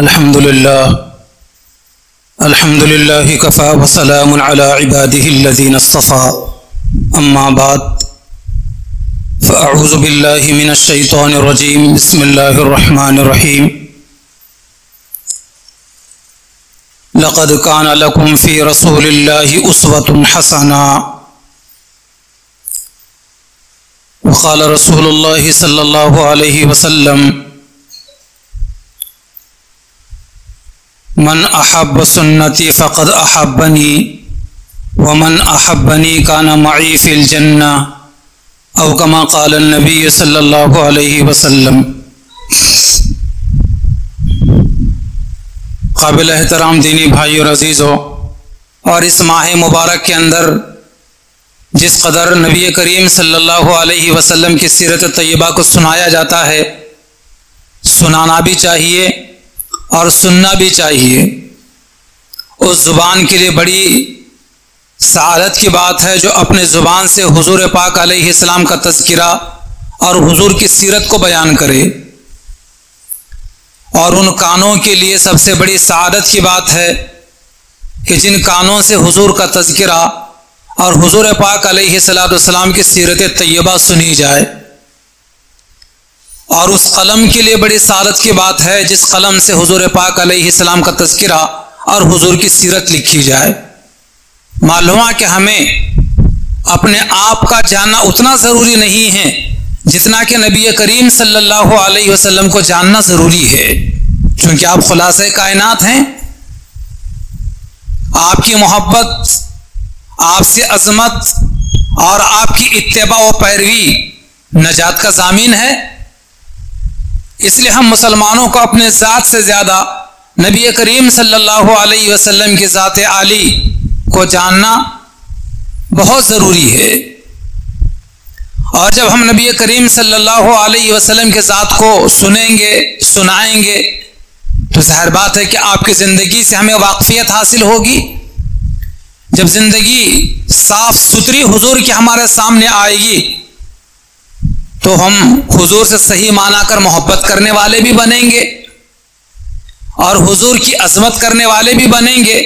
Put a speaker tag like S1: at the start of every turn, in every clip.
S1: الحمد لله كفى وسلام على عباده الذين اصطفى أما بعد فأعوذ بالله من الشيطان الرجيم بسم الله الرحمن الرحيم لقد كان لكم في رسول الله أسوة حسنة وقال رسول الله صلى الله عليه وسلم من احب سنتی فقد احبنی ومن احبنی کان معی فی الجنہ او کما قال النبی صلی اللہ علیہ وسلم۔ قابل احترام دینی بھائی اور عزیزو، اور اس ماہ مبارک کے اندر جس قدر نبی کریم صلی اللہ علیہ وسلم کی سیرت طیبہ کو سنایا جاتا ہے، سنانا بھی چاہیے اور سننا بھی چاہیے۔ اس زبان کے لیے بڑی سعادت کی بات ہے جو اپنے زبان سے حضور پاک علیہ السلام کا تذکرہ اور حضور کی سیرت کو بیان کرے، اور ان کانوں کے لیے سب سے بڑی سعادت کی بات ہے کہ جن کانوں سے حضور کا تذکرہ اور حضور پاک علیہ السلام کی سیرت طیبہ سنی جائے، اور اس قلم کے لیے بڑی سعادت کی بات ہے جس قلم سے حضور پاک علیہ السلام کا تذکرہ اور حضور کی سیرت لکھی جائے۔ معلوم ہے کہ ہمیں اپنے آپ کا جاننا اتنا ضروری نہیں ہے جتنا کہ نبی کریم صلی اللہ علیہ وسلم کو جاننا ضروری ہے، چونکہ آپ خلاصہ کائنات ہیں۔ آپ کی محبت، آپ سے عظمت اور آپ کی اتباع و پیروی نجات کا ضامن ہے۔ اس لیے ہم مسلمانوں کو اپنے ذات سے زیادہ نبی کریم صلی اللہ علیہ وسلم کی ذات عالی کو جاننا بہت ضروری ہے، اور جب ہم نبی کریم صلی اللہ علیہ وسلم کے ذات کو سنیں گے، سنائیں گے، تو ظاہر بات ہے کہ آپ کی زندگی سے ہمیں واقفیت حاصل ہوگی۔ جب زندگی صاف ستھری حضور کی ہمارے سامنے آئے گی تو ہم حضور سے صحیح معنی کر محبت کرنے والے بھی بنیں گے، اور حضور کی عظمت کرنے والے بھی بنیں گے،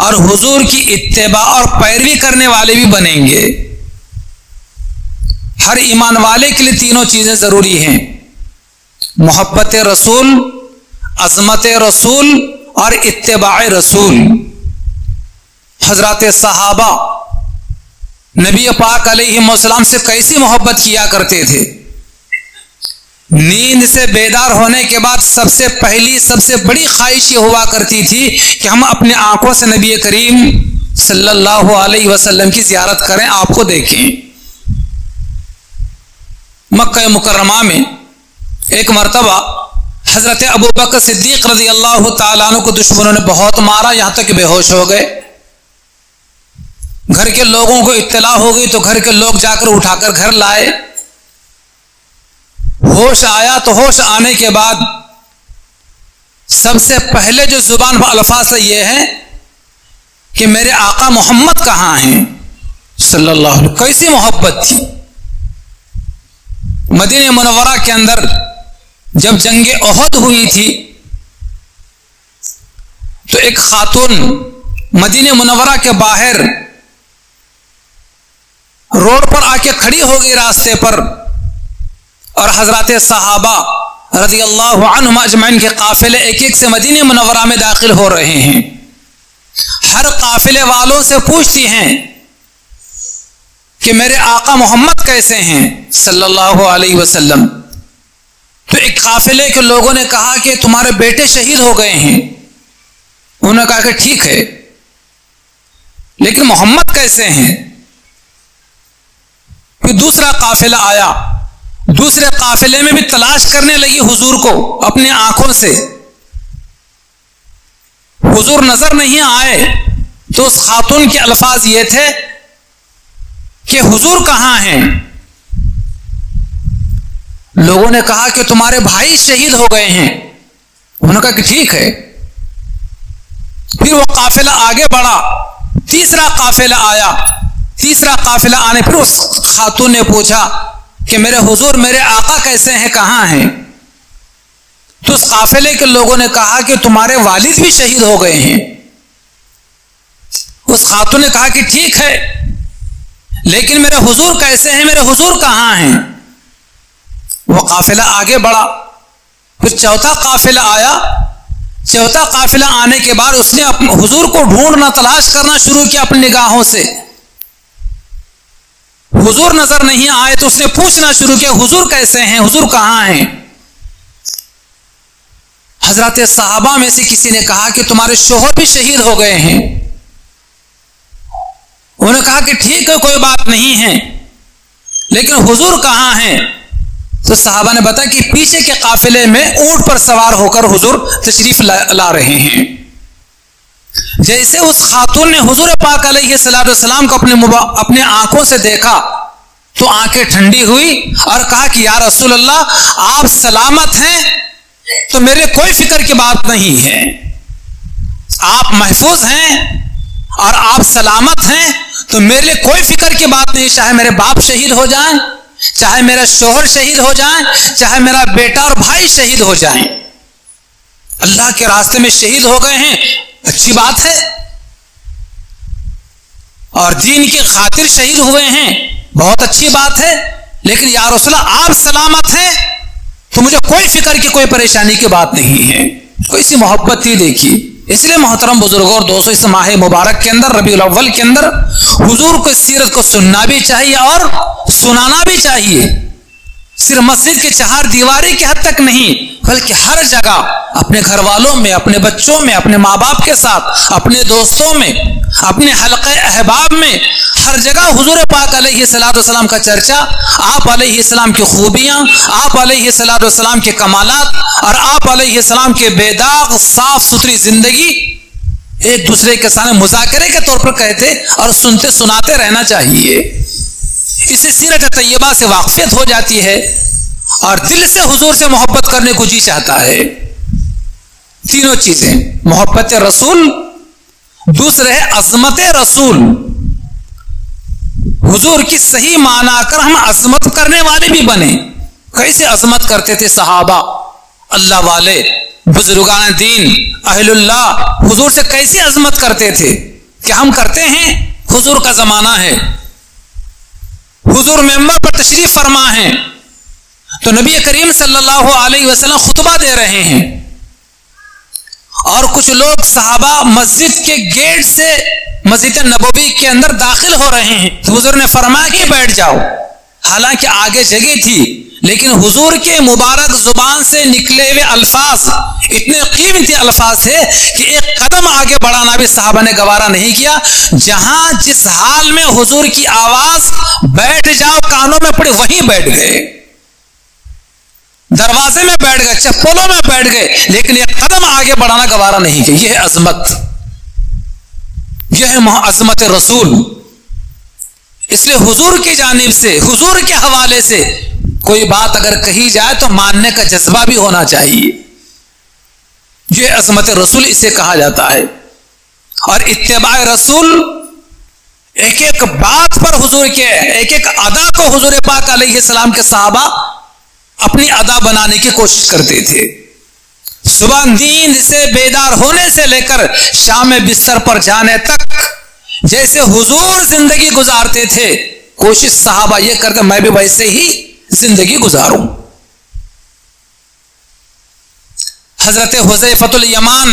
S1: اور حضور کی اتباع اور پیروی کرنے والے بھی بنیں گے۔ ہر ایمان والے کے لیے تینوں چیزیں ضروری ہیں: محبت رسول، عظمت رسول اور اتباع رسول۔ حضرات صحابہ نبی پاک علیہ السلام سے کیسی محبت کیا کرتے تھے؟ نیند سے بیدار ہونے کے بعد سب سے پہلی، سب سے بڑی خواہش یہ ہوا کرتی تھی کہ ہم اپنے آنکھوں سے نبی کریم صلی اللہ علیہ وسلم کی زیارت کریں، آپ کو دیکھیں۔ مکہ مکرمہ میں ایک مرتبہ حضرت ابوبکر صدیق رضی اللہ تعالیٰ عنہ کو دشمنوں نے بہت مارا، یہاں تک کہ بے ہوش ہو گئے۔ گھر کے لوگوں کو اطلاع ہو گئی تو گھر کے لوگ جا کر اٹھا کر گھر لائے۔ ہوش آیا تو ہوش آنے کے بعد سب سے پہلے جو زبان پر الفاظ یہ ہے کہ میرے آقا محمد کہاں ہیں صلی اللہ علیہ وسلم۔ کیسی محبت تھی! مدینہ منورہ کے اندر جب جنگ احد ہوئی تھی تو ایک خاتون مدینہ منورہ کے باہر روڈ پر آ کے کھڑی ہو گئی راستے پر، اور حضرات صحابہ رضی اللہ عنہم اجمعین کے قافلے ایک ایک سے مدینہ منورہ میں داخل ہو رہے ہیں۔ ہر قافلے والوں سے پوچھتی ہیں کہ میرے آقا محمد کیسے ہیں صلی اللہ علیہ وسلم۔ تو ایک قافلے کے لوگوں نے کہا کہ تمہارے بیٹے شہید ہو گئے ہیں۔ انہوں نے کہا کہ ٹھیک ہے، لیکن محمد کیسے ہیں؟ پھر دوسرا قافلہ آیا، دوسرے قافلے میں بھی تلاش کرنے لگی حضور کو اپنے آنکھوں سے۔ حضور نظر نہیں آئے تو اس خاتون کے الفاظ یہ تھے کہ حضور کہاں ہیں؟ لوگوں نے کہا کہ تمہارے بھائی شہید ہو گئے ہیں۔ انہوں نے کہا کہ ٹھیک ہے۔ پھر وہ قافلہ آگے بڑھا، تیسرا قافلہ آیا، تیسرا قافلہ آنے پھر اس خاتون نے پوچھا کہ میرے حضور، میرے آقا کیسے ہیں، کہاں ہیں؟ تو اس قافلے کے لوگوں نے کہا کہ تمہارے والد بھی شہید ہو گئے ہیں۔ اس خاتون نے کہا کہ ٹھیک ہے، لیکن میرے حضور کیسے ہیں، میرے حضور کہاں ہیں؟ وہ قافلہ آگے بڑھا، پھر چوتھا قافلہ آیا۔ چوتھا قافلہ آنے کے بعد اس نے اپنے حضور کو ڈھونڈنا، تلاش کرنا شروع کیا اپنی نگاہوں سے۔ حضور نظر نہیں آئے تو اس نے پوچھنا شروع کیا، حضور کیسے ہیں، حضور کہاں ہیں؟ حضرات صحابہ میں سے کسی نے کہا کہ تمہارے شوہر بھی شہید ہو گئے ہیں۔ انہوں نے کہا کہ ٹھیک ہے، کوئی بات نہیں ہے، لیکن حضور کہاں ہیں؟ تو صحابہ نے بتایا کہ پیچھے کے قافلے میں اونٹ پر سوار ہو کر حضور تشریف لا رہے ہیں۔ جیسے اس خاتون نے حضور پاک علیہ السلام کو اپنے آنکھوں سے دیکھا تو آنکھیں ٹھنڈی ہوئی اور کہا کہ یا رسول اللہ، آپ سلامت ہیں تو میرے کوئی فکر کی بات نہیں ہے، آپ محفوظ ہیں اور آپ سلامت ہیں تو میرے لیے کوئی فکر کی بات نہیں، چاہے میرے باپ شہید ہو جائیں، چاہے میرا شوہر شہید ہو جائیں، چاہے میرا بیٹا اور بھائی شہید ہو جائیں، اللہ کے راستے میں شہید ہو گئے ہیں، اچھی بات ہے، اور دین کی خاطر شہید ہوئے ہیں، بہت اچھی بات ہے، لیکن یا رسول اللہ آپ سلامت ہیں تو مجھے کوئی فکر کی، کوئی پریشانی کی بات نہیں ہے۔ کوئی سی محبت ہی دیکھی۔ اس لیے محترم بزرگوں اور دوستوں، اس ماہ مبارک کے اندر، ربیع الاول کے اندر، حضور کو سیرت کو سننا بھی چاہیے اور سنانا بھی چاہیے۔ صرف مسجد کے چہار دیواری کی حد تک نہیں، بلکہ ہر جگہ، اپنے گھر والوں میں، اپنے بچوں میں، اپنے ماں باپ کے ساتھ، اپنے دوستوں میں، اپنے حلقہ احباب میں، ہر جگہ حضور پاک علیہ السلام کا چرچا، آپ علیہ السلام کی خوبیاں، آپ علیہ السلام کے کمالات اور آپ علیہ السلام کے بے داغ صاف ستھری زندگی ایک دوسرے کے سامنے مذاکرے کے طور پر کہتے اور سنتے سناتے رہنا چاہیے۔ اس سے سیرت طیبہ سے واقفیت ہو جاتی ہے اور دل سے حضور سے محبت کرنے کو جی چاہتا ہے۔ تینوں چیزیں، محبت رسول، دوسرے ہے عظمت رسول، حضور کی صحیح معنی کر ہم عظمت کرنے والے بھی بنے۔ کیسے عظمت کرتے تھے صحابہ، اللہ والے، بزرگان دین، اہل اللہ، حضور سے کیسی عظمت کرتے تھے کہ ہم کرتے ہیں۔ حضور کا زمانہ ہے، حضور ممبر پر تشریف فرما ہیں تو نبی کریم صلی اللہ علیہ وسلم خطبہ دے رہے ہیں اور کچھ لوگ صحابہ مسجد کے گیٹ سے مسجد نبوی کے اندر داخل ہو رہے ہیں تو حضور نے فرمایا کہ بیٹھ جاؤ۔ حالانکہ آگے جگہ تھی، لیکن حضور کے مبارک زبان سے نکلے ہوئے الفاظ اتنے قیمتی الفاظ تھے کہ ایک قدم آگے بڑھانا بھی صحابہ نے گوارا نہیں کیا۔ جہاں جس حال میں حضور کی آواز بیٹھ جاؤ کانوں میں پڑی، وہیں بیٹھ گئے، دروازے میں بیٹھ گئے، چپلوں میں بیٹھ گئے، لیکن ایک قدم آگے بڑھانا گوارا نہیں کیا۔ یہ ہے عظمت، یہ ہے عظمت رسول۔ اس لیے حضور کی جانب سے، حضور کے حوالے سے کوئی بات اگر کہی جائے تو ماننے کا جذبہ بھی ہونا چاہیے۔ یہ عظمت رسول اسے کہا جاتا ہے۔ اور اتباع رسول، ایک ایک بات پر حضور کے، ایک ایک ادا کو حضور پاک علیہ السلام کے صحابہ اپنی ادا بنانے کی کوشش کرتے تھے۔ صبح نیند سے بیدار ہونے سے لے کر شام میں بستر پر جانے تک جیسے حضور زندگی گزارتے تھے، کوشش صحابہ یہ کرتے میں بھی ویسے ہی زندگی گزاروں۔ حضرت حذیفۃ الیمان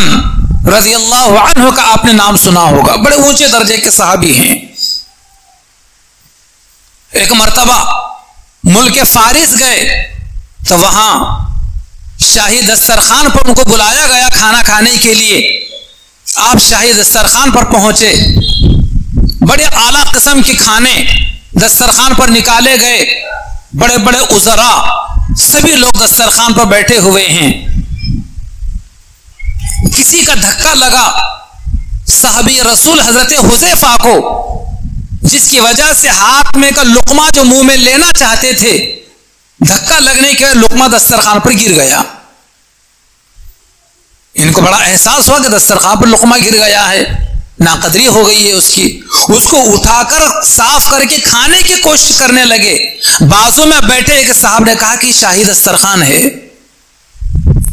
S1: رضی اللہ عنہ کا آپ نے نام سنا ہوگا، بڑے اونچے درجے کے صحابی ہیں۔ ایک مرتبہ ملک فارس گئے تو وہاں شاہی دسترخوان پر ان کو بلایا گیا کھانا کھانے کے لیے۔ آپ شاہی دسترخوان پر پہنچے، بڑے اعلیٰ قسم کے کھانے دسترخوان پر نکالے گئے، بڑے بڑے وزراء سبھی لوگ دسترخوان پر بیٹھے ہوئے ہیں۔ کسی کا دھکا لگا صحابی رسول حضرت حذیفہ کو، جس کی وجہ سے ہاتھ میں کا لقمہ جو منہ میں لینا چاہتے تھے، دھکا لگنے کے بعد لقمہ دسترخوان پر گر گیا۔ ان کو بڑا احساس ہوا کہ دسترخوان پر لقمہ گر گیا ہے، ناقدری ہو گئی ہے اس کی۔ اس کو اٹھا کر صاف کر کے کھانے کی کوشش کرنے لگے۔ بازو میں بیٹھے ایک صاحب نے کہا کہ شاہی دسترخوان ہے،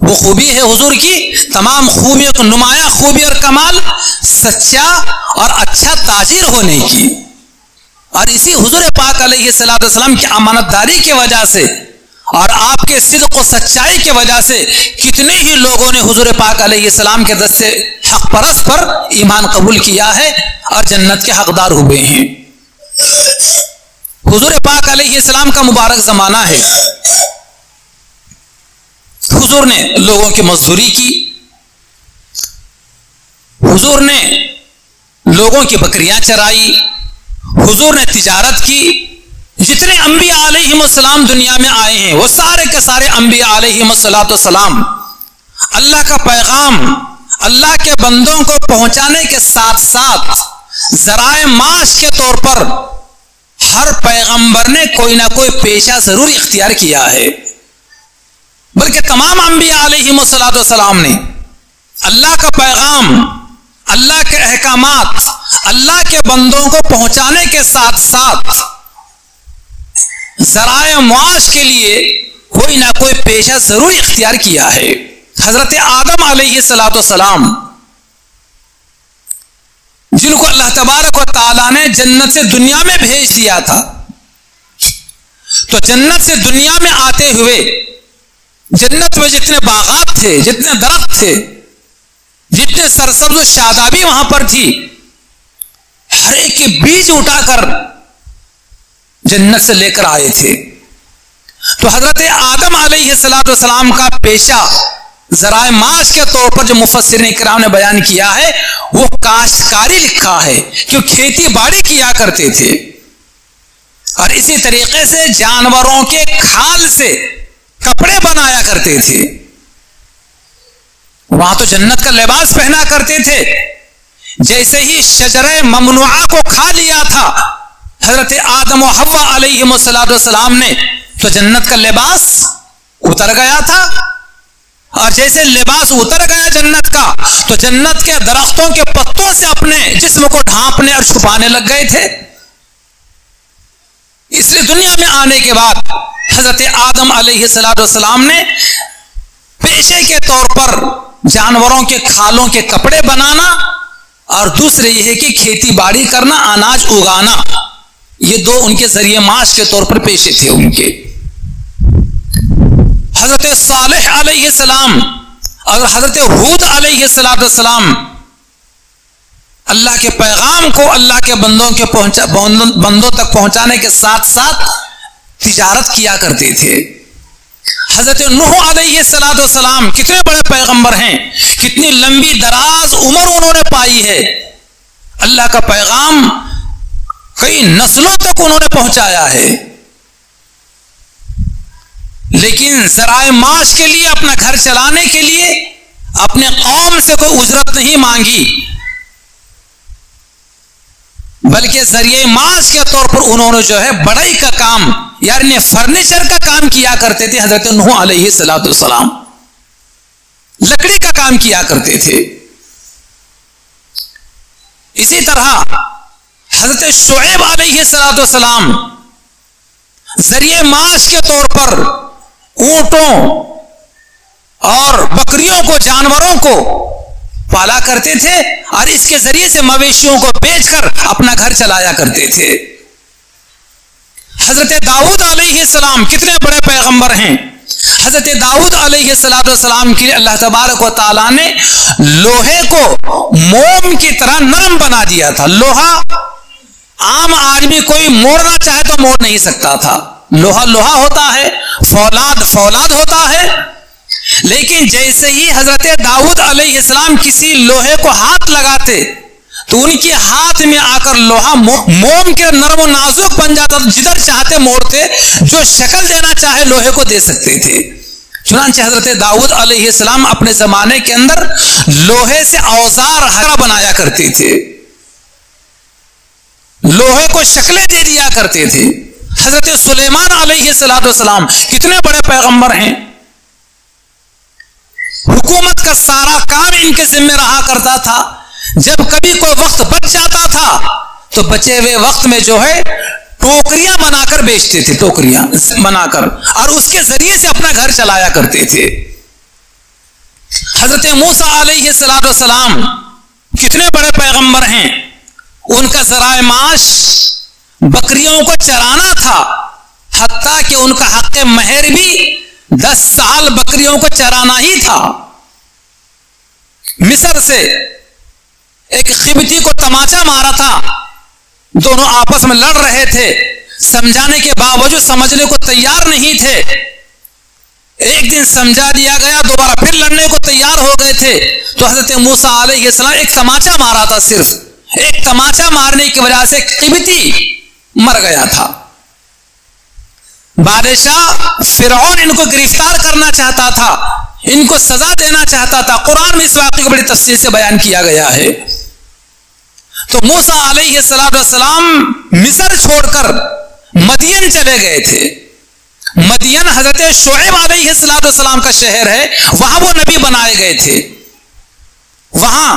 S1: وہ خوبی ہے حضور کی تمام خوبیوں کو نمایاں خوبی اور کمال سچا اور اچھا تاجر ہونے کی، اور اسی حضور پاک علیہ الصلوۃ والسلام کی امانت داری کی وجہ سے اور آپ کے صدق و سچائی کی وجہ سے کتنے ہی لوگوں نے حضور پاک علیہ السلام کے دست سے حق پرست پر ایمان قبول کیا ہے اور جنت کے حقدار ہوئے ہیں۔ حضور پاک علیہ السلام کا مبارک زمانہ ہے، حضور نے لوگوں کی مزدوری کی، حضور نے لوگوں کی بکریاں چرائی، حضور نے تجارت کی۔ جتنے انبیاء علیہم السلام دنیا میں آئے ہیں وہ سارے کے سارے انبیاء علیہم السلام اللہ کا پیغام اللہ کے بندوں کو پہنچانے کے ساتھ ساتھ ذرائع معاش کے طور پر ہر پیغمبر نے کوئی نہ کوئی پیشہ ضرور اختیار کیا ہے، بلکہ تمام انبیاء علیہم السلام نے اللہ کا پیغام، اللہ کے احکامات اللہ کے بندوں کو پہنچانے کے ساتھ ساتھ ذرائع معاش کے لیے کوئی نہ کوئی پیشہ ضرور اختیار کیا ہے۔ حضرت آدم علیہ السلام جن کو اللہ تبارک و تعالیٰ نے جنت سے دنیا میں بھیج دیا تھا، تو جنت سے دنیا میں آتے ہوئے جنت میں جتنے باغات تھے، جتنے درخت تھے، جتنے سرسبز و شادابی وہاں پر تھی، ہر ایک کے بیج اٹھا کر جنت سے لے کر آئے تھے۔ تو حضرت آدم علیہ السلام کا پیشہ ذرائع معاش کے طور پر جو مفسرین کرام نے بیان کیا ہے وہ کاشتکاری لکھا ہے، کہ کھیتی باڑی کیا کرتے تھے، اور اسی طریقے سے جانوروں کے کھال سے کپڑے بنایا کرتے تھے۔ وہاں تو جنت کا لباس پہنا کرتے تھے۔ جیسے ہی شجرہ ممنوعہ کو کھا لیا تھا حضرت آدم و حوا علیہم السلام نے، تو جنت کا لباس اتر گیا تھا، اور جیسے لباس اتر گیا جنت کا تو جنت کے درختوں کے پتوں سے اپنے جسم کو ڈھانپنے اور چھپانے لگ گئے تھے۔ اس لیے دنیا میں آنے کے بعد حضرت آدم علیہ السلام نے پیشے کے طور پر جانوروں کے کھالوں کے کپڑے بنانا، اور دوسرے یہ ہے کہ کھیتی باڑی کرنا، اناج اگانا، یہ دو ان کے ذریعے معاش کے طور پر پیشے تھے ان کے۔ حضرت صالح علیہ السلام اور حضرت ہود علیہ السلام اللہ کے پیغام کو اللہ کے بندوں تک پہنچانے کے ساتھ ساتھ تجارت کیا کرتے تھے۔ حضرت نوح علیہ السلام کتنے بڑے پیغمبر ہیں، کتنی لمبی دراز عمر انہوں نے پائی ہے، اللہ کا پیغام کئی نسلوں تک انہوں نے پہنچایا ہے، لیکن ذرائع معاش کے لیے، اپنا گھر چلانے کے لیے اپنے قوم سے کوئی اجرت نہیں مانگی، بلکہ ذریعہ معاش کے طور پر انہوں نے جو ہے بڑائی کا کام، یعنی فرنیچر کا کام کیا کرتے تھے۔ حضرت نوح علیہ السلام لکڑی کا کام کیا کرتے تھے۔ اسی طرح حضرت شعیب علیہ السلام ذریعہ معاش کے طور پر اونٹوں اور بکریوں کو، جانوروں کو پالا کرتے تھے، اور اس کے ذریعے سے مویشیوں کو بیچ کر اپنا گھر چلایا کرتے تھے۔ حضرت داؤد علیہ السلام کتنے بڑے پیغمبر ہیں۔ حضرت داؤد علیہ السلام کے لیے اللہ تبارک و تعالیٰ نے لوہے کو موم کی طرح نرم بنا دیا تھا۔ لوہا عام آدمی کوئی موڑنا چاہے تو موڑ نہیں سکتا تھا، لوہا لوہا ہوتا ہے، فولاد فولاد ہوتا ہے، لیکن جیسے ہی حضرت داؤد علیہ السلام کسی لوہے کو ہاتھ لگاتے تو ان کے ہاتھ میں آ کر لوہا موم کے نرم و نازک بن جاتا، جدھر چاہتے موڑتے، جو شکل دینا چاہے لوہے کو دے سکتے تھے۔ چنانچہ حضرت داؤد علیہ السلام اپنے زمانے کے اندر لوہے سے اوزار بنایا کرتے تھے، لوہے کو شکلیں دے دیا کرتے تھے۔ حضرت سلیمان علیہ السلام کتنے بڑے پیغمبر ہیں، حکومت کا سارا کام ان کے ذمہ رہا کرتا تھا۔ جب کبھی کوئی وقت بچ جاتا تھا تو بچے ہوئے وقت میں جو ہے ٹوکریاں بنا کر بیچتے تھے، ٹوکریاں بنا کر، اور اس کے ذریعے سے اپنا گھر چلایا کرتے تھے۔ حضرت موسیٰ علیہ السلام کتنے بڑے پیغمبر ہیں، ان کا ذرائع معاش بکریوں کو چرانا تھا، حتیٰ کہ ان کا حق مہر بھی 10 سال بکریوں کو چرانا ہی تھا۔ مصر سے ایک قبطی کو تماچا مارا تھا، دونوں آپس میں لڑ رہے تھے، سمجھانے کے باوجود سمجھنے کو تیار نہیں تھے۔ ایک دن سمجھا دیا گیا، دوبارہ پھر لڑنے کو تیار ہو گئے تھے، تو حضرت موسیٰ علیہ السلام ایک تماچا مارا تھا، صرف ایک تماچا مارنے کی وجہ سے قبطی مر گیا تھا۔ بادشاہ فرعون ان کو گرفتار کرنا چاہتا تھا، ان کو سزا دینا چاہتا تھا۔ قرآن میں اس واقعے کو بڑی تفصیل سے بیان کیا گیا ہے۔ تو موسیٰ علیہ السلام مصر چھوڑ کر مدین چلے گئے تھے۔ مدین حضرت شعیب علیہ السلام کا شہر ہے، وہاں وہ نبی بنائے گئے تھے۔ وہاں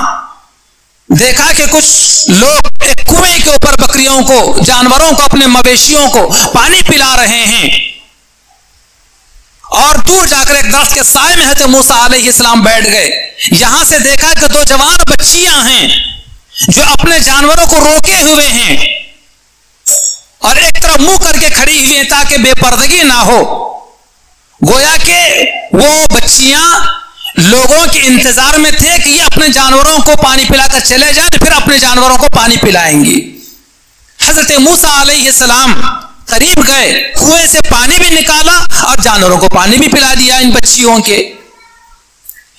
S1: دیکھا کہ کچھ لوگ ایک کنویں کے اوپر بکریوں کو، جانوروں کو، اپنے مویشیوں کو پانی پلا رہے ہیں، اور دور جا کر ایک درخت کے سائے میں حضرت موسیٰ علیہ السلام بیٹھ گئے۔ یہاں سے دیکھا کہ 2 جوان بچیاں ہیں جو اپنے جانوروں کو روکے ہوئے ہیں اور ایک طرف منہ کر کے کھڑی ہوئی ہیں تاکہ بے پردگی نہ ہو۔ گویا کہ وہ بچیاں لوگوں کے انتظار میں تھے کہ یہ اپنے جانوروں کو پانی پلا کر چلے جائیں، پھر اپنے جانوروں کو پانی پلائیں گی۔ حضرت موسیٰ علیہ السلام قریب گئے، کنویں سے پانی بھی نکالا اور جانوروں کو پانی بھی پلا دیا ان بچیوں کے۔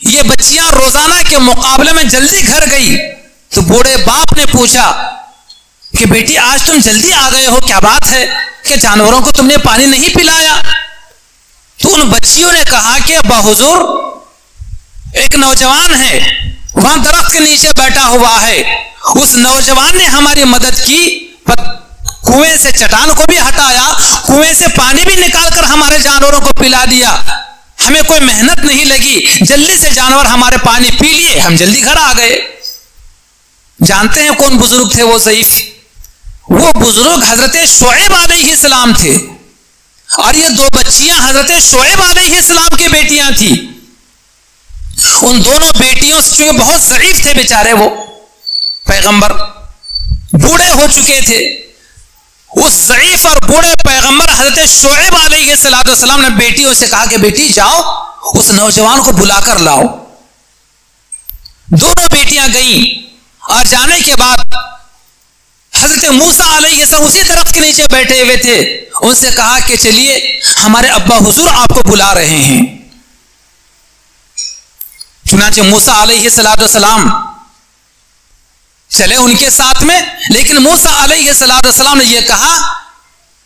S1: یہ بچیاں روزانہ کے مقابلے میں جلدی گھر گئی، تو بوڑھے باپ نے پوچھا کہ بیٹی آج تم جلدی آ گئے ہو، کیا بات ہے کہ جانوروں کو تم نے پانی نہیں پلایا؟ تو ان بچیوں نے کہا کہ ابا حضور، ایک نوجوان ہے وہاں درخت کے نیچے بیٹھا ہوا ہے، اس نوجوان نے ہماری مدد کی، کنویں سے چٹان کو بھی ہٹایا، کنویں سے پانی بھی نکال کر ہمارے جانوروں کو پلا دیا، ہمیں کوئی محنت نہیں لگی، جلدی سے جانور ہمارے پانی پی لیے، ہم جلدی گھر آ گئے۔ جانتے ہیں کون بزرگ تھے وہ ضعیف؟ وہ بزرگ حضرت شعیب علیہ السلام تھے، اور یہ 2 بچیاں حضرت شعیب علیہ السلام کی بیٹیاں تھیں۔ ان دونوں بیٹیوں سے چونکہ بہت ضعیف تھے بیچارے، وہ پیغمبر بوڑھے ہو چکے تھے، اس ضعیف اور بوڑھے پیغمبر حضرت شعیب علیہ السلام نے بیٹیوں سے کہا کہ بیٹی جاؤ اس نوجوان کو بلا کر لاؤ۔ دونوں بیٹیاں گئیں، اور جانے کے بعد حضرت موسیٰ علیہ السلام اسی درخت کے نیچے بیٹھے ہوئے تھے، ان سے کہا کہ چلیے ہمارے ابا حضور آپ کو بلا رہے ہیں۔ چنانچہ موسیٰ علیہ السلام چلے ان کے ساتھ میں، لیکن موسیٰ علیہ السلام نے یہ کہا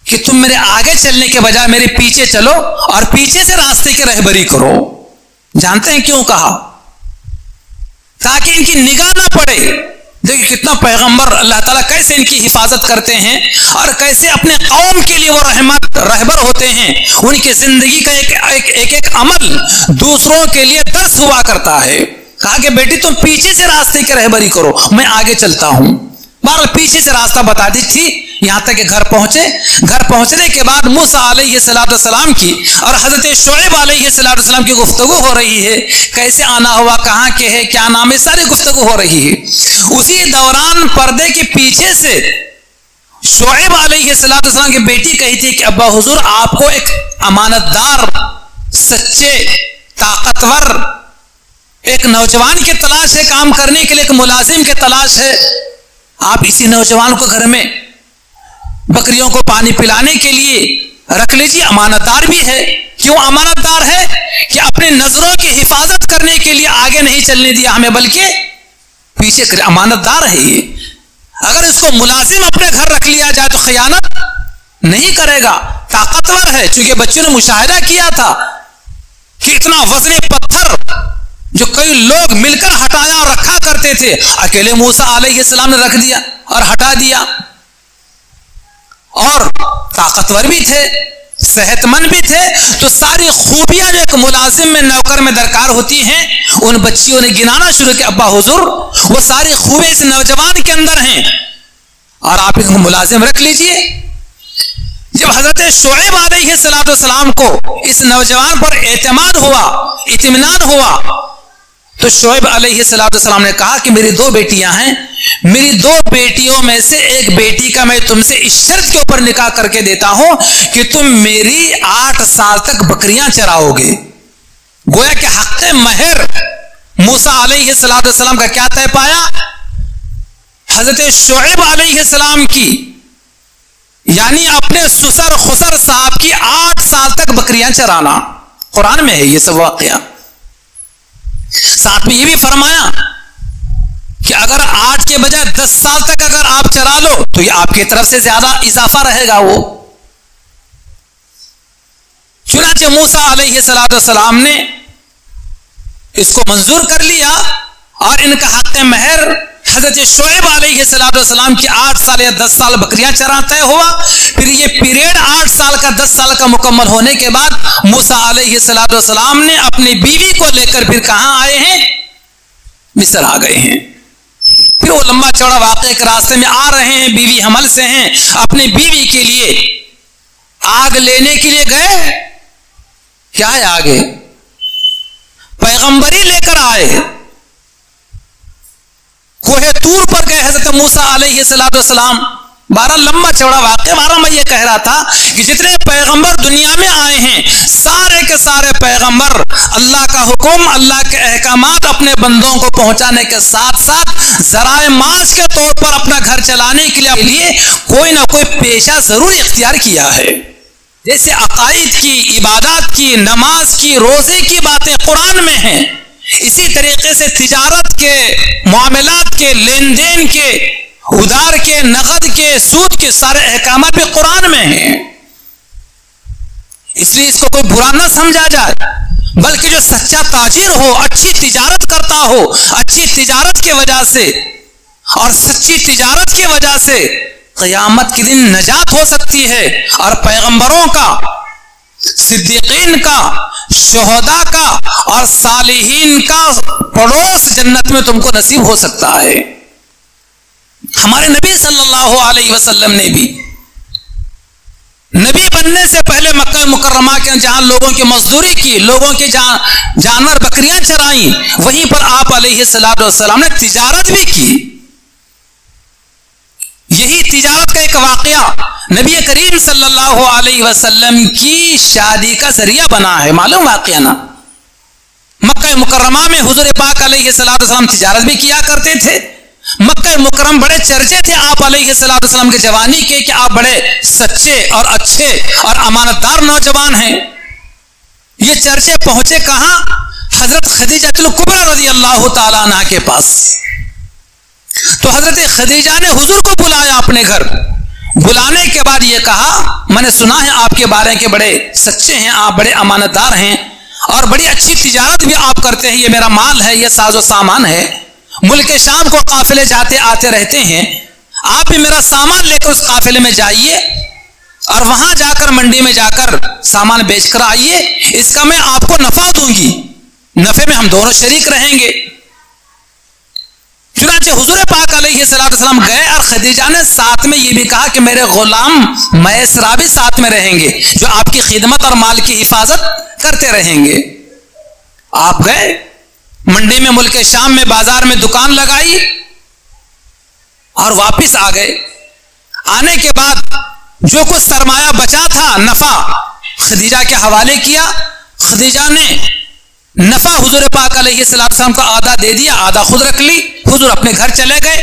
S1: کہ تم میرے آگے چلنے کے بجائے میرے پیچھے چلو اور پیچھے سے راستے کی رہبری کرو۔ جانتے ہیں کیوں کہا؟ تاکہ ان کی نگاہ نہ پڑے۔ دیکھیں کتنا پیغمبر اللہ تعالیٰ کیسے ان کی حفاظت کرتے ہیں، اور کیسے اپنے قوم کے لیے وہ رہبر ہوتے ہیں۔ ان کی زندگی کا ایک عمل دوسروں کے لیے درس ہوا کرتا ہے۔ کہا کہ بیٹی تم پیچھے سے راستے کی رہبری کرو، میں آگے چلتا ہوں۔ بہرحال پیچھے سے راستہ بتا دی تھی، یہاں تک کہ گھر پہنچے۔ گھر پہنچنے کے بعد موسیٰ علیہ السلام کی اور حضرت شعیب علیہ السلام کی گفتگو ہو رہی ہے، کیسے آنا ہوا، کہاں کے ہے، کیا نام ہے، ساری گفتگو ہو رہی ہے۔ اسی دوران پردے کے پیچھے سے شعیب علیہ السلام کی بیٹی کہی تھی کہ ابا حضور آپ کو ایک امانت دار، سچے، طاقتور ایک نوجوان کی تلاش ہے، کام کرنے کے لیے ایک ملازم کی تلاش ہے، آپ اسی نوجوان کو گھر میں بکریوں کو پانی پلانے کے لیے رکھ لیجیے۔ امانت دار بھی ہے۔ کیوں امانت دار ہے؟ کہ اپنی نظروں کی حفاظت کرنے کے لیے آگے نہیں چلنے دیا ہمیں، بلکہ پیچھے کرے۔ امانت دار ہے یہ۔ اگر اس کو ملازم اپنے گھر رکھ لیا جائے تو خیانت نہیں کرے گا، طاقتور ہے۔ چونکہ بچوں نے مشاہدہ کیا تھا کہ اتنا وزنی پتھر جو کئی لوگ مل کر ہٹایا اور رکھا کرتے تھے، اکیلے موسیٰ علیہ السلام نے رکھ دیا اور ہٹا دیا۔ اور طاقتور بھی تھے، صحت مند بھی تھے، تو ساری خوبیاں جو ایک ملازم میں، نوکر میں درکار ہوتی ہیں، ان بچیوں نے گنانا شروع کیا۔ ابا حضور وہ ساری خوبیاں اس نوجوان کے اندر ہیں، اور آپ اس کو ملازم رکھ لیجئے۔ جب حضرت شعیب علیہ السلام کو اس نوجوان پر اعتماد ہوا، اطمینان ہوا، تو شعیب علیہ السلام نے کہا کہ میری 2 بیٹیاں ہیں، میری 2 بیٹیوں میں سے ایک بیٹی کا میں تم سے اس شرط کے اوپر نکاح کر کے دیتا ہوں کہ تم میری 8 سال تک بکریاں چراؤ گے۔ گویا کہ حق مہر موسیٰ علیہ السلام کا کیا طے پایا؟ حضرت شعیب علیہ السلام کی، یعنی اپنے سسر خسر صاحب کی 8 سال تک بکریاں چرانا۔ قرآن میں ہے یہ سب واقعہ۔ ساتھ میں یہ بھی فرمایا کہ اگر 8 کے بجائے 10 سال تک اگر آپ چرا لو تو یہ آپ کی طرف سے زیادہ اضافہ رہے گا وہ۔ چنانچہ موسیٰ علیہ السلام نے اس کو منظور کر لیا اور ان کا حق مہر حضرت شعیب علیہ السلام کی 8 سال یا 10 سال بکریاں چراتے ہوا۔ پھر یہ پیریڈ 8 سال کا 10 سال کا مکمل ہونے کے بعد موسیٰ علیہ السلام نے اپنی بیوی کو لے کر پھر کہاں آئے ہیں؟ مصر آ گئے ہیں۔ پھر وہ لمبا چوڑا واقعہ کے راستے میں آ رہے ہیں، بیوی حمل سے ہیں، اپنی بیوی کے لیے آگ لینے کے لیے گئے۔ کیا ہے آگے؟ پیغمبری لے کر آئے، کوہ طور پر گئے حضرت موسیٰ علیہ السلام۔ بارہ لمبا چوڑا واقعہ، بارہ میں یہ کہہ رہا تھا کہ جتنے پیغمبر دنیا میں آئے ہیں سارے کے سارے پیغمبر اللہ کا حکم، اللہ کے احکامات اپنے بندوں کو پہنچانے کے ساتھ ساتھ ذرائع معاش کے طور پر اپنا گھر چلانے کے لیے کوئی نہ کوئی پیشہ ضرور اختیار کیا ہے۔ جیسے عقائد کی، عبادات کی، نماز کی، روزے کی باتیں قرآن میں ہیں، اسی طریقے سے تجارت کے، معاملات کے، لین دین کے، ادھار کے، نقد کے، سود کے سارے احکامات بھی قرآن میں ہیں۔ اس لیے اس کو کوئی برا نہ سمجھا جائے، بلکہ جو سچا تاجر ہو، اچھی تجارت کرتا ہو، اچھی تجارت کی وجہ سے اور سچی تجارت کی وجہ سے قیامت کے دن نجات ہو سکتی ہے، اور پیغمبروں کا، صدیقین کا، شہداء کا اور صالحین کا پڑوس جنت میں تم کو نصیب ہو سکتا ہے۔ ہمارے نبی صلی اللہ علیہ وسلم نے بھی نبی بننے سے پہلے مکہ مکرمہ کے جہاں لوگوں کی مزدوری کی، لوگوں کے جانور بکریاں چرائیں، وہیں پر آپ علیہ السلام نے تجارت بھی کی۔ یہی تجارت کا ایک واقعہ نبی کریم صلی اللہ علیہ وسلم کی شادی کا ذریعہ بنا ہے، معلوم واقعہ نا؟ مکہ مکرمہ میں حضور پاک علیہ السلام تجارت بھی کیا کرتے تھے۔ مکہ مکرم بڑے چرچے تھے آپ علیہ السلام کے جوانی کے کہ آپ بڑے سچے اور اچھے اور امانتدار نوجوان ہیں۔ یہ چرچے پہنچے کہاں؟ حضرت خدیجہ الکبریٰ رضی اللہ تعالیٰ عنہ کے پاس۔ تو حضرت خدیجہ نے حضور کو بلایا اپنے گھر، بلانے کے بعد یہ کہا میں نے سنا ہے آپ کے بارے کے بڑے سچے ہیں، آپ بڑے امانتدار ہیں اور بڑی اچھی تجارت بھی آپ کرتے ہیں، یہ میرا مال ہے، یہ ساز و سامان ہے، ملک شام کو قافلے جاتے آتے رہتے ہیں، آپ بھی میرا سامان لے کر اس قافلے میں جائیے اور وہاں جا کر منڈی میں جا کر سامان بیچ کر آئیے، اس کا میں آپ کو نفع دوں گی، نفع میں ہم دونوں شریک رہیں گے۔ چنانچہ حضور پاک علیہ السلام گئے اور خدیجہ نے ساتھ میں یہ بھی کہا کہ میرے غلام میسرہ بھی ساتھ میں رہیں گے جو آپ کی خدمت اور مال کی حفاظت کرتے رہیں گے۔ آپ گئے منڈی میں، ملک شام میں، بازار میں دکان لگائی اور واپس آ گئے۔ آنے کے بعد جو کچھ سرمایہ بچا تھا، نفع خدیجہ کے حوالے کیا، خدیجہ نے نفع حضور پاک علیہ السلام کو آدھا دے دیا، آدھا خود رکھ لی، حضور اپنے گھر چلے گئے۔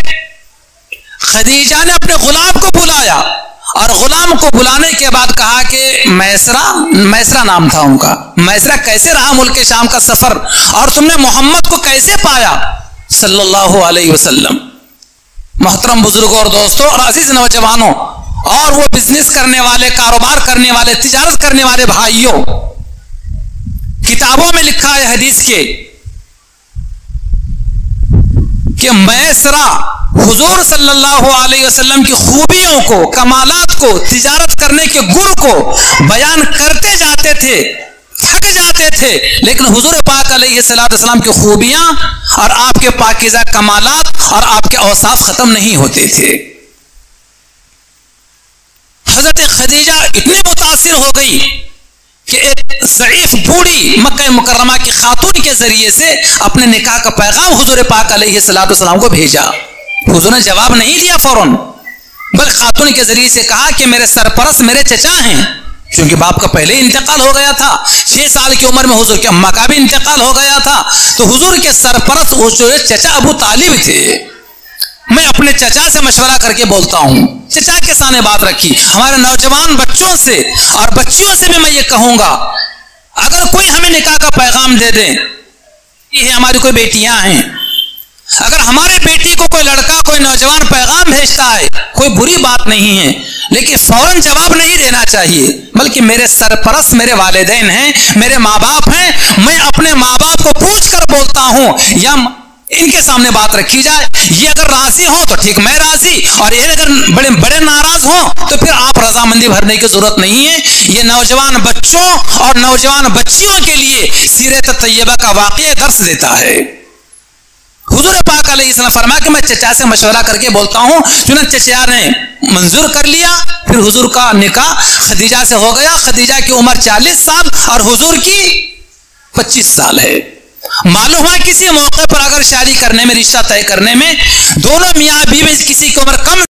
S1: خدیجہ نے اپنے غلام کو بلایا اور غلام کو بلانے کے بعد کہا کہ میسرہ نام تھا ان کا، میسرہ کیسے رہا ملک شام کا سفر اور تم نے محمد کو کیسے پایا صلی اللہ علیہ وسلم۔ محترم بزرگوں اور دوستوں اور عزیز نوجوانوں اور وہ بزنس کرنے والے، کاروبار کرنے والے، تجارت کرنے والے بھائیوں، کتابوں میں لکھا ہے حدیث کے کہ میسرہ حضور صلی اللہ علیہ وسلم کی خوبیوں کو، کمالات کو، تجارت کرنے کے گر کو بیان کرتے جاتے تھے، تھک جاتے تھے، لیکن حضور پاک علیہ السلام کی خوبیاں اور آپ کے پاکیزہ کمالات اور آپ کے اوصاف ختم نہیں ہوتے تھے۔ حضرت خدیجہ اتنی متاثر ہو گئی کہ ایک ضعیف بوڑھی مکہ مکرمہ کی خاتون کے ذریعے سے اپنے نکاح کا پیغام حضور پاک علیہ الصلوۃ والسلام کو بھیجا. حضور نے جواب نہیں دیا فوراً، بلکہ خاتون کے ذریعے سے کہا کہ میرے سرپرست میرے چچا ہیں، کیونکہ باپ کا پہلے انتقال ہو گیا تھا. 6 سال کی عمر میں حضور کی اماں کا بھی انتقال ہو گیا تھا. تو حضور کے سرپرست جو چچا ابو طالب تھے. میں اپنے چچا سے مشورہ کر کے بولتا ہوں. چچا کے سامنے بات رکھی. ہمارے نوجوان بچوں سے اور بچیوں سے بھی میں یہ کہوں گا، اگر کوئی ہمیں نکاح کا پیغام دے دیں، یہ ہماری کوئی بیٹیاں ہیں، اگر ہمارے بیٹی کو کوئی لڑکا کوئی نوجوان پیغام بھیجتا ہے، کوئی بری بات نہیں ہے، لیکن فوراً جواب نہیں دینا چاہیے، بلکہ میرے سرپرست میرے والدین ہیں، میرے ماں باپ ہیں، میں اپنے ماں باپ کو پوچھ کر بولتا ہوں یا ان کے سامنے بات رکھی جائے. یہ اگر راضی ہوں تو ٹھیک، میں راضی، اور یہ اگر بڑے ناراض ہوں تو پھر آپ رضامندی بھرنے کی ضرورت نہیں ہے. یہ نوجوان بچوں اور نوجوان بچیوں کے لیے سیرت طیبہ کا واقعہ درس دیتا ہے. حضور پاک علیہ السلام فرمایا کہ میں چچا سے مشورہ کر کے بولتا ہوں. چنانچہ چچا نے منظور کر لیا. پھر حضور کا نکاح خدیجہ سے ہو گیا. خدیجہ کی عمر 40 سال اور حضور کی 25 سال ہے. معلوم ہے کسی موقع پر اگر شادی کرنے میں، رشتہ طے کرنے میں دونوں میاں بیوی کسی کی عمر کم